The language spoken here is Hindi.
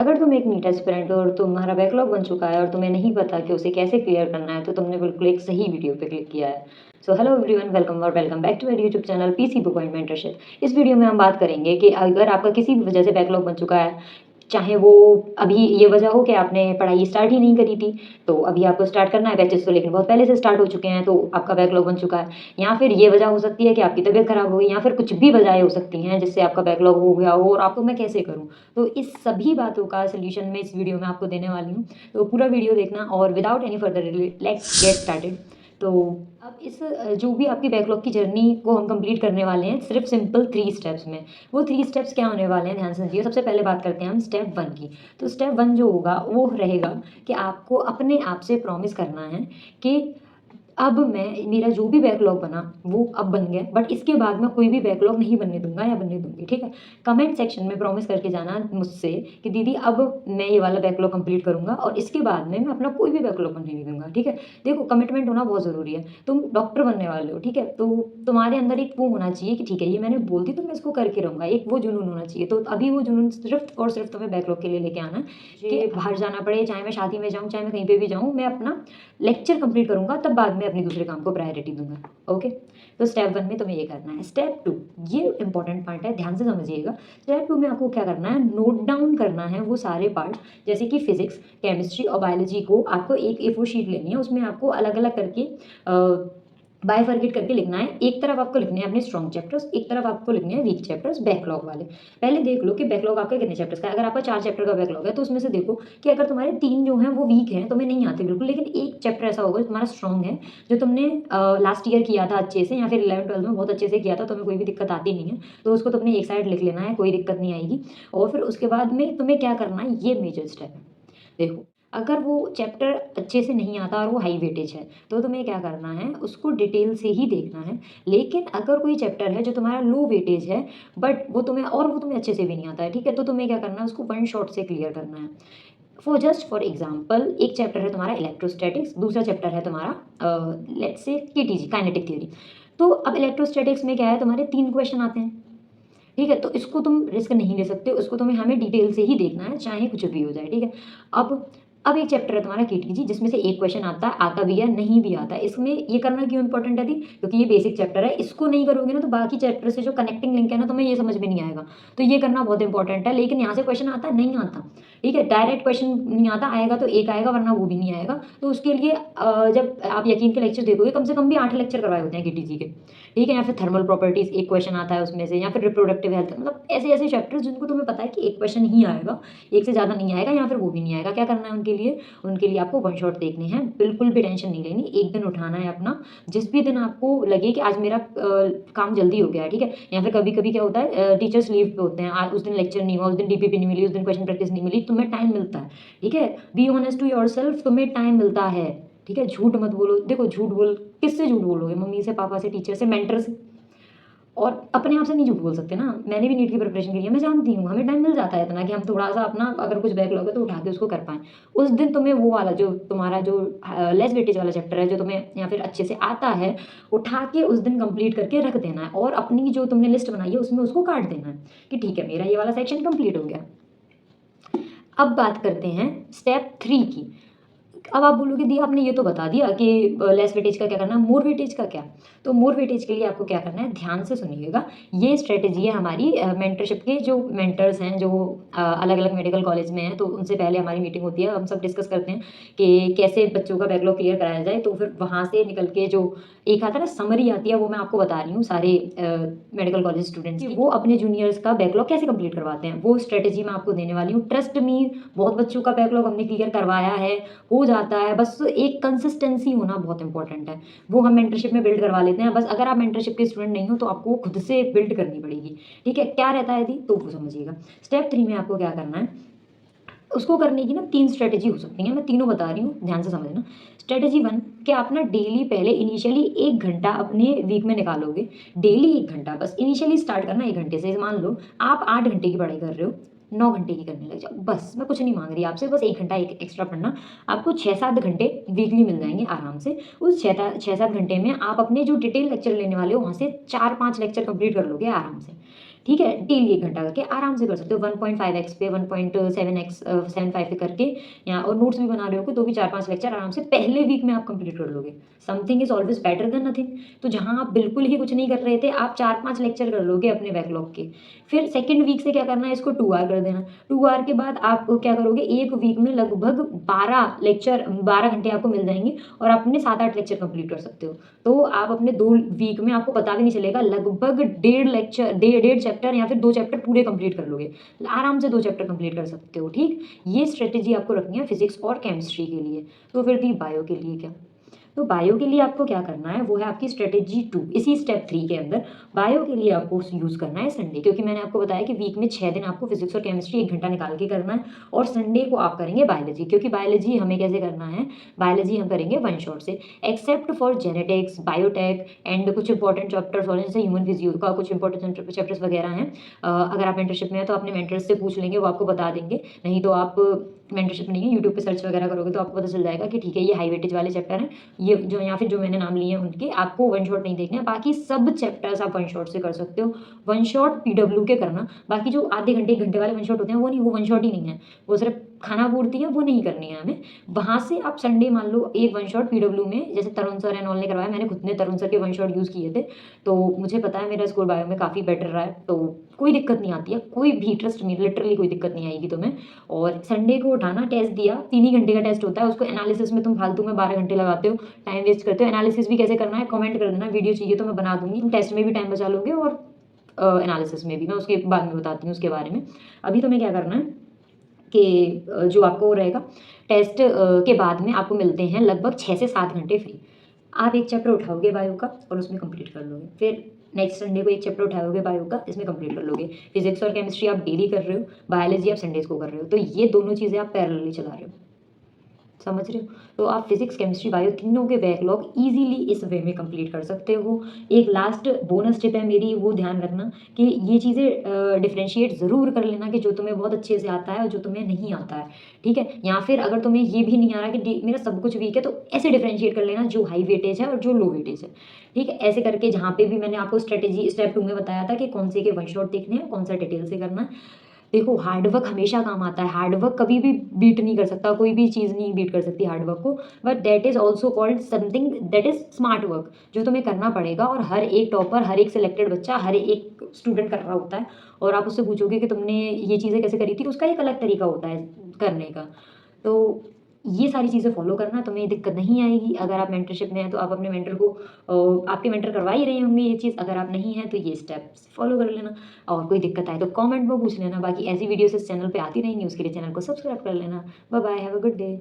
अगर तुम एक नीट एस्पिरेंट हो और तुम्हारा बैकलॉग बन चुका है और तुम्हें नहीं पता कि उसे कैसे क्लियर करना है, तो तुमने बिल्कुल एक सही वीडियो पे क्लिक किया है। सो हेलो एवरीवन, वेलकम और वेलकम बैक टू मेरे YouTube channel PC book point mentorship. इस वीडियो में हम बात करेंगे कि अगर आपका किसी भी वजह से बैकलॉग बन चुका है, चाहे वो अभी ये वजह हो कि आपने पढ़ाई स्टार्ट ही नहीं करी थी, तो अभी आपको स्टार्ट करना है। बैचेस तो लेकिन बहुत पहले से स्टार्ट हो चुके हैं, तो आपका बैकलॉग बन चुका है। या फिर ये वजह हो सकती है कि आपकी तबीयत खराब हो गई, या फिर कुछ भी वजहें हो सकती हैं जिससे आपका बैकलॉग हो गया हो और आपको मैं कैसे करूँ। तो इस सभी बातों का सॉल्यूशन मैं इस वीडियो में आपको देने वाली हूँ। तो पूरा वीडियो देखना और without any further let's get started. तो अब इस जो भी आपकी बैकलॉग की जर्नी को हम कंप्लीट करने वाले हैं सिर्फ सिंपल 3 स्टेप्स में। वो 3 स्टेप्स क्या होने वाले हैं, ध्यान से समझिए। सबसे पहले बात करते हैं हम स्टेप 1 की। तो स्टेप 1 जो होगा वो रहेगा कि आपको अपने आप से प्रॉमिस करना है कि अब मैं मेरा जो भी बैकलॉग बना वो अब बन गया, बट इसके बाद मैं कोई भी बैकलॉग नहीं बनने दूंगा या बनने दूंगी, ठीक है। कमेंट सेक्शन में प्रॉमिस करके जाना मुझसे कि दीदी अब मैं ये वाला बैकलॉग कंप्लीट करूंगा और इसके बाद में मैं अपना कोई भी बैकलॉग बनने नहीं दूंगा, ठीक है। देखो, कमिटमेंट होना बहुत ज़रूरी है। तुम डॉक्टर बनने वाले हो, ठीक है, तो तुम्हारे अंदर एक वो होना चाहिए कि ठीक है, ये मैंने बोल दी तो मैं इसको करके रहूंगा, एक वो जुनून होना चाहिए। तो अभी वो जुनून सिर्फ और सिर्फ तुम्हें बैकलॉग के लिए लेके आना है कि बाहर जाना पड़े, चाहे मैं शादी में जाऊँ, चाहे मैं कहीं पे भी जाऊँ, मैं अपना लेक्चर कंप्लीट करूँगा, तब बाद में अपने दूसरे काम को प्रायोरिटी दूंगा। ओके, तो स्टेप 1 में तुम्हें ये करना है। स्टेप 2, ये इंपॉर्टेंट पार्ट है, ध्यान से समझिएगा। स्टेप 2 में आपको क्या करना है, नोट डाउन करना है वो सारे पार्ट, जैसे कि फिजिक्स, केमिस्ट्री और बायोलॉजी को आपको एक ए4 शीट लेनी है। उसमें आपको अलग अलग करके बायफर्केट करके लिखना है। एक तरफ आपको लिखने हैं अपने स्ट्रॉन्ग चैप्टर्स, एक तरफ आपको लिखने हैं वीक चैप्टर्स बैकलॉग वाले। पहले देख लो कि बैकलॉग आपका कितने चैप्टर्स का है। अगर आपका 4 चैप्टर का बैकलॉग है तो उसमें से देखो कि अगर तुम्हारे 3 जो हैं वो वीक हैं, तुम्हें नहीं आते बिल्कुल, लेकिन एक चैप्टर ऐसा होगा जो तुम्हारा स्ट्रॉन्ग है, जो तुमने लास्ट ईयर किया था अच्छे से, या फिर 11th-12th में बहुत अच्छे से किया था, तुम्हें कोई भी दिक्कत आती नहीं है, तो उसको तुमने एक साइड लिख लेना है, कोई दिक्कत नहीं आएगी। और फिर उसके बाद में तुम्हें क्या करना है, ये मेजर स्टेप है। देखो, अगर वो चैप्टर अच्छे से नहीं आता और वो हाई वेटेज है, तो तुम्हें क्या करना है, उसको डिटेल से ही देखना है। लेकिन अगर कोई चैप्टर है जो तुम्हारा लो वेटेज है, बट वो तुम्हें अच्छे से भी नहीं आता है, ठीक है, तो तुम्हें क्या करना है, उसको वन शॉट से क्लियर करना है। फॉर एग्जाम्पल, एक चैप्टर है तुम्हारा इलेक्ट्रोस्टैटिक्स, दूसरा चैप्टर है तुम्हारा let's say KTG, kinetic theory. तो अब इलेक्ट्रोस्टैटिक्स में क्या है, तुम्हारे 3 क्वेश्चन आते हैं, ठीक है, तो इसको तुम रिस्क नहीं ले सकते, उसको तुम्हें हमें डिटेल से ही देखना है, चाहे कुछ भी हो जाए, ठीक है। अब अब एक चैप्टर है तुम्हारा केटीजी, जिसमें से एक क्वेश्चन आता भी है, नहीं भी आता है। इसमें ये करना क्यों इंपॉर्टेंट है दी, क्योंकि ये बेसिक चैप्टर है, इसको नहीं करोगे ना तो बाकी चैप्टर से जो कनेक्टिंग लिंक है ना, तुम्हें ये समझ में नहीं आएगा। तो ये करना बहुत इंपॉर्टेंट है। लेकिन यहाँ से क्वेश्चन आता है, नहीं आता, ठीक है, डायरेक्ट क्वेश्चन नहीं आता, आएगा तो एक आएगा, वरना वो भी नहीं आएगा। तो उसके लिए जब आप यकीन के लेक्चर देखोगे, कम से कम भी 8 लेक्चर करवाए होते हैं केटीजी के, ठीक है। या फिर थर्मल प्रॉपर्टीज एक क्वेश्चन आता है उसमें से, या फिर रिप्रोडक्टिव हेल्थ, मतलब ऐसे ऐसे चैप्टर्स जिनको तुम्हें पता है कि एक क्वेश्चन ही आएगा, एक से ज़्यादा नहीं आएगा, या फिर वो भी नहीं आएगा। क्या करना है उनके लिए आपको वन शॉट देखने हैं, बिल्कुल भी टेंशन नहीं लेनी। एक दिन उठाना है अपना, जिस भी दिन आपको लगे कि आज मेरा काम जल्दी हो गया है, ठीक है। या फिर कभी कभी क्या होता है, टीचर्स लीव पे होते हैं, आज उस दिन लेक्चर नहीं हुआ, उस दिन डीपीपी नहीं मिली, उस दिन क्वेश्चन प्रैक्टिस नहीं मिली, तुम्हें टाइम मिलता है, ठीक है। Be honest to yourself, तुम्हें टाइम मिलता है, ठीक है। झूठ मत बोलो। देखो, झूठ बोल किससे झूठ बोलोगे, मम्मी से, पापा से, टीचर से, मेंटर से, और अपने आप से नहीं झूठ बोल सकते ना। मैंने भी नीट की प्रिपरेशन की है, मैं जानती हूँ, हमें टाइम मिल जाता है इतना कि हम थोड़ा सा अपना अगर कुछ बैकलॉग है तो उठा के उसको कर पाएँ। उस दिन तुम्हें वो वाला जो तुम्हारा जो लेस वेटेज वाला चैप्टर है, जो तुम्हें या फिर अच्छे से आता है, उठा के उस दिन कंप्लीट करके रख देना है, और अपनी जो तुमने लिस्ट बनाई है उसमें उसको काट देना है कि ठीक है, मेरा ये वाला सेक्शन कंप्लीट हो गया। अब बात करते हैं स्टेप 3 की। अब आप बोलोगे दी आपने ये तो बता दिया कि लेस वेटेज का क्या करना है, मोर वेटेज का क्या। तो मोर वेटेज के लिए आपको क्या करना है, ध्यान से सुनिएगा। ये स्ट्रेटेजी है हमारी मेंटरशिप के, जो मेंटर्स हैं, जो अलग अलग मेडिकल कॉलेज में हैं, तो उनसे पहले हमारी मीटिंग होती है, हम सब डिस्कस करते हैं कि कैसे बच्चों का बैकलॉग क्लियर कराया जाए। तो फिर वहाँ से निकल के जो एक आता है ना, समरी आती है, वो मैं आपको बता रही हूँ सारे मेडिकल कॉलेज स्टूडेंट्स की, वो अपने जूनियर्स का बैकलॉग कैसे कंप्लीट करवाते हैं, वो स्ट्रेटेजी मैं आपको देने वाली हूँ। ट्रस्ट मी, बहुत बच्चों का बैकलॉग हमने क्लियर करवाया है, हो जाता है, बस एक कंसिस्टेंसी होना बहुत इंपॉर्टेंट है। वो हम मेंटरशिप में बिल्ड करवा लेते हैं। बस अगर आप मेंटरशिप के स्टूडेंट नहीं हो तो आपको खुद से बिल्ड करनी पड़ेगी, ठीक है। क्या रहता है दी, तो वो समझिएगा। स्टेप 3 में आपको क्या करना है, उसको करने की ना 3 स्ट्रेटेजी हो सकती हैं, मैं तीनों बता रही हूँ, ध्यान से समझना। स्ट्रेटेजी 1, कि आप ना डेली पहले इनिशियली 1 घंटा अपने वीक में निकालोगे। डेली 1 घंटा, बस इनिशियली स्टार्ट करना 1 घंटे से। मान लो आप 8 घंटे की पढ़ाई कर रहे हो, 9 घंटे की करने लग जाओ, बस। मैं कुछ नहीं मांग रही आपसे, बस 1 घंटा एक एक्स्ट्रा पढ़ना। आपको 6-7 घंटे वीकली मिल जाएंगे आराम से। उस 6-7 घंटे में आप अपने जो डिटेल लेक्चर लेने वाले हो, वहाँ से 4-5 लेक्चर कंप्लीट कर लोगे आराम से, ठीक है, डेली 1 घंटा करके आराम से कर सकते हो। 1.5x पे 1.7x 75 पे करके या और नोट्स भी बना रहे हो तो भी 4-5 लेक्चर आराम से पहले वीक में आप कंप्लीट कर लोगे। Something is always better than nothing. तो जहाँ आप बिल्कुल ही कुछ नहीं कर रहे थे, आप 4-5 लेक्चर कर लोगे अपने बैकलॉग के। फिर सेकंड वीक से क्या करना है, इसको 2 आवर कर देना। 2 आवर के बाद आप क्या करोगे, 1 वीक में लगभग 12 लेक्चर 12 घंटे आपको मिल जाएँगे और आप अपने 7-8 लेक्चर कंप्लीट कर सकते हो। तो आप अपने 2 वीक में आपको पता भी नहीं चलेगा, लगभग डेढ़ लेक्चर डेढ़ चैप्टर या फिर 2 चैप्टर पूरे कंप्लीट कर लोगे। आराम से 2 चैप्टर कंप्लीट कर सकते हो, ठीक? ये स्ट्रैटेजी आपको रखनी है फिज़िक्स और केमिस्ट्री के लिए। तो फिर थी बायो के लिए क्या? तो बायो के लिए आपको क्या करना है, वो है आपकी स्ट्रैटेजी 2। इसी स्टेप 3 के अंदर बायो के लिए आपको यूज़ करना है संडे, क्योंकि मैंने आपको बताया कि वीक में 6 दिन आपको फिजिक्स और केमिस्ट्री 1 घंटा निकाल के करना है और संडे को आप करेंगे बायोलॉजी, क्योंकि बायोलॉजी हमें कैसे करना है, बायोलॉजी हम करेंगे वन शॉट से, except for genetics, biotech and कुछ इंपॉर्टेंट चैप्टर्स और जैसे ह्यूमन फिजियो का कुछ इंपॉर्टेंट चैप्टर्स वगैरह हैं। अगर आप मेंटरशिप में हैं तो अपने मेंटर्स से पूछ लेंगे, वो आपको बता देंगे। नहीं तो आप मेंटरशिप नहीं है, यूट्यूब पे सर्च वगैरह करोगे तो आपको पता चल जाएगा कि ठीक है, ये हाई वेटेज वाले चैप्टर हैं, ये जो या फिर जो मैंने नाम लिए हैं उनके आपको वन शॉट नहीं देखना है। बाकी सब चैप्टर्स आप वन शॉट से कर सकते हो। वन शॉट पीडब्ल्यू के करना, बाकी जो आधे घंटे 1 घंटे वाले वन शॉट होते हैं वो नहीं, वो वन शॉट ही नहीं है, वो सिर्फ खाना पूर्ति है, वो नहीं करनी है हमें। वहाँ से आप संडे मान लो एक वन शॉट पीडब्ल्यू में, जैसे तरुण सर एंड ऑल ने करवाया, मैंने खुद ने तरुण सर के वन शॉट यूज़ किए थे, तो मुझे पता है मेरा स्कोर बायो में काफ़ी बेटर रहा है, तो कोई दिक्कत नहीं आती है, कोई भी, ट्रस्ट मी, लिटरली कोई दिक्कत नहीं आएगी तुम्हें। और संडे को उठाना, टेस्ट दिया, 3 ही घंटे का टेस्ट होता है, उसको एनालिसिस में तुम फालतू में 12 घंटे लगाते हो, टाइम वेस्ट करते हो। एनालिसिस भी कैसे करना है कमेंट कर देना, वीडियो चाहिए तो मैं बना दूँगी, तुम टेस्ट में भी टाइम बचा लोगे और एनालिसिस में भी, मैं उसके बाद में बताती हूँ उसके बारे में। अभी तुम्हें क्या करना है कि जो आपको रहेगा टेस्ट के बाद में आपको मिलते हैं लगभग 6 से 7 घंटे फ्री। आप एक चैप्टर उठाओगे बायो का और उसमें कंप्लीट कर लोगे। फिर नेक्स्ट संडे को एक चैप्टर उठाओगे बायो का, इसमें कंप्लीट कर लोगे। फिजिक्स और केमिस्ट्री आप डेली कर रहे हो, बायोलॉजी आप संडेज़ को कर रहे हो, तो ये दोनों चीज़ें आप पैरेलली चला रहे हो। समझ रहे हो? तो आप फिजिक्स, केमिस्ट्री, बायो तीनों के बैकलॉग ईज़िली इस वे में कंप्लीट कर सकते हो। एक लास्ट बोनस टिप है मेरी, वो ध्यान रखना कि ये चीज़ें डिफरेंशिएट ज़रूर कर लेना कि जो तुम्हें बहुत अच्छे से आता है और जो तुम्हें नहीं आता है, ठीक है? या फिर अगर तुम्हें ये भी नहीं आ रहा कि मेरा सब कुछ वीक है, तो ऐसे डिफरेंशिएट कर लेना जो हाई वेटेज है और जो लो वेटेज है, ठीक है? ऐसे करके जहाँ पे भी मैंने आपको स्ट्रेटेजी स्टेप 2 में बताया था कि कौन से के वन शॉट देखने हैं, कौन सा डिटेल से करना है। देखो, हार्ड वर्क हमेशा काम आता है, हार्ड वर्क कभी भी बीट नहीं कर सकता, कोई भी चीज़ नहीं बीट कर सकती हार्ड वर्क को, but that is also called something that is smart work, जो तुम्हें करना पड़ेगा। और हर एक टॉपर, हर एक सिलेक्टेड बच्चा, हर एक स्टूडेंट कर रहा होता है, और आप उससे पूछोगे कि तुमने ये चीज़ें कैसे करी थी, उसका एक अलग तरीका होता है करने का। तो ये सारी चीज़ें फॉलो करना, तुम्हें दिक्कत नहीं आएगी। अगर आप मेंटरशिप में हैं तो आप अपने मेंटर को आपके मेंटर करवा ही रहे होंगे ये चीज़, अगर आप नहीं हैं तो ये स्टेप्स फॉलो कर लेना। और कोई दिक्कत आए तो कमेंट में पूछ लेना। बाकी ऐसी वीडियोस इस चैनल पे आती रहेंगी, उसके लिए चैनल को सब्सक्राइब कर लेना। Bye bye, have a good day.